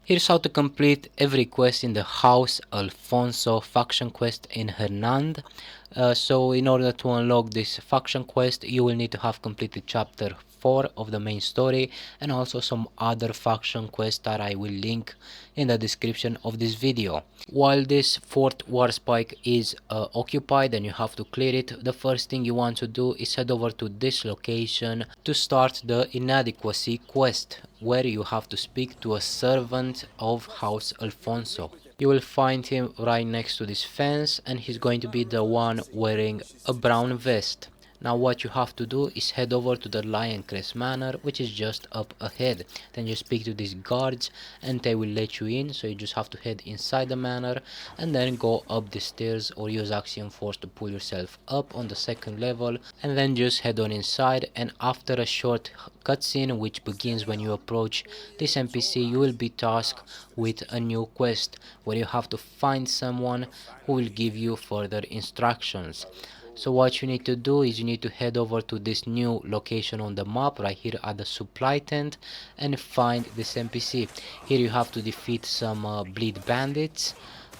Here's how to complete every quest in the House Alfonso faction quest in Hernand. So in order to unlock this faction quest, you will need to have completed chapter 4 of the main story and also some other faction quests that I will link in the description of this video. While this Fort Warspike is occupied and you have to clear it, the first thing you want to do is head over to this location to start the Inadequacy quest, where you have to speak to a servant of House Alfonso. You will find him right next to this fence, and he's going to be the one wearing a brown vest. Now what you have to do is head over to the Lioncrest Manor, which is just up ahead. Then you speak to these guards and they will let you in, so you just have to head inside the manor and then go up the stairs or use Axiom Force to pull yourself up on the second level, and then just head on inside. And after a short cutscene which begins when you approach this NPC, you will be tasked with a new quest where you have to find someone who will give you further instructions. So what you need to do is you need to head over to this new location on the map right here at the supply tent and find this NPC. Here you have to defeat some bleed bandits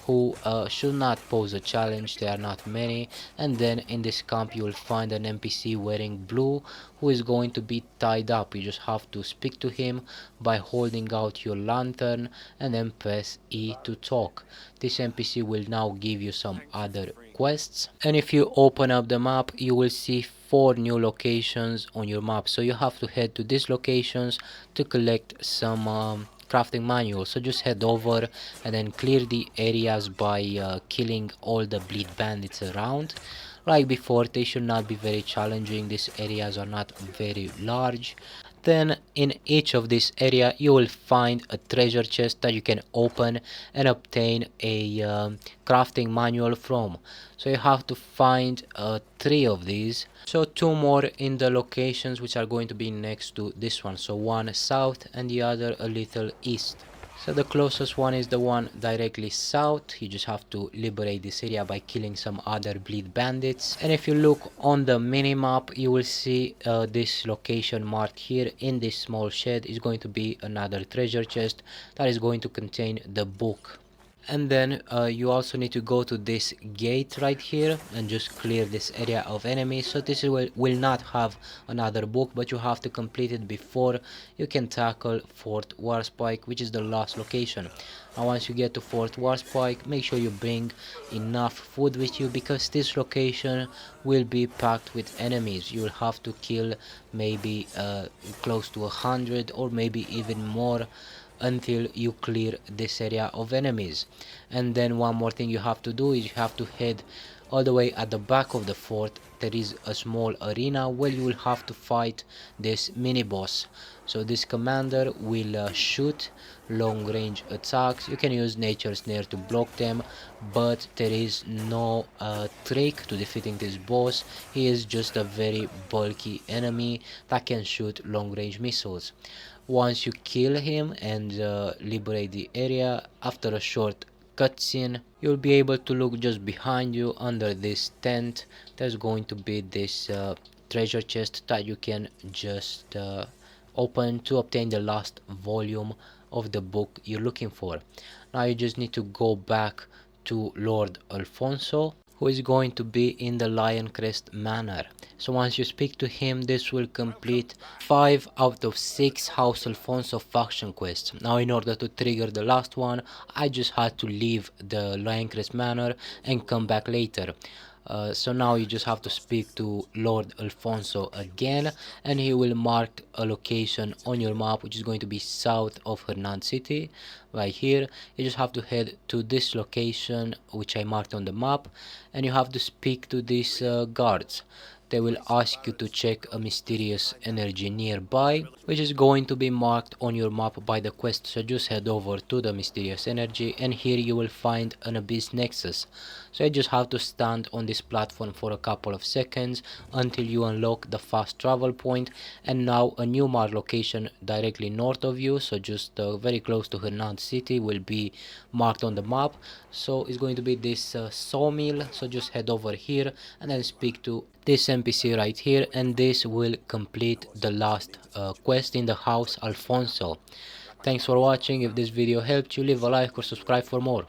who should not pose a challenge, there are not many. And then in this camp you will find an NPC wearing blue who is going to be tied up. You just have to speak to him by holding out your lantern and then press E to talk. This NPC will now give you some other quests, and if you open up the map you will see 4 new locations on your map. So you have to head to these locations to collect some crafting manual. So just head over and then clear the areas by killing all the bleed bandits around. Like before, they should not be very challenging, these areas are not very large. Then in each of this area you will find a treasure chest that you can open and obtain a crafting manual from. So you have to find 3 of these, so 2 more in the locations which are going to be next to this one, so one south and the other a little east. So the closest one is the one directly south. You just have to liberate this area by killing some other bleed bandits. And if you look on the minimap, you will see this location marked here in this small shed is going to be another treasure chest that is going to contain the book. And then you also need to go to this gate right here and just clear this area of enemies. So this will not have another book, but you have to complete it before you can tackle Fort Warspike, which is the last location. Now once you get to Fort Warspike, make sure you bring enough food with you, because this location will be packed with enemies. You will have to kill maybe close to 100 or maybe even more until you clear this area of enemies. And then one more thing you have to do is you have to head all the way at the back of the fort. There is a small arena where you will have to fight this mini boss. So this commander will shoot long range attacks. You can use nature snare to block them, but there is no trick to defeating this boss. He is just a very bulky enemy that can shoot long range missiles. Once you kill him and liberate the area, after a short cutscene, you'll be able to look just behind you under this tent. There's going to be this treasure chest that you can just open to obtain the last volume of the book you're looking for. Now you just need to go back to Lord Alfonso, who is going to be in the Lioncrest Manor. So once you speak to him, this will complete 5 out of 6 House Alfonso faction quests. Now in order to trigger the last one, I just had to leave the Lioncrest Manor and come back later. So now you just have to speak to Lord Alfonso again, and he will mark a location on your map which is going to be south of Hernand City. Right here you just have to head to this location which I marked on the map, and you have to speak to these guards. They will ask you to check a mysterious energy nearby, which is going to be marked on your map by the quest. So just head over to the mysterious energy, and here you will find an abyss nexus. So you just have to stand on this platform for a couple of seconds until you unlock the fast travel point. And now a new marked location directly north of you, so just very close to Hernand City, will be marked on the map. So it's going to be this sawmill. So just head over here and then speak to this NPC right here, and this will complete the last quest in the House Alfonso. Thanks for watching. If this video helped you, leave a like or subscribe for more.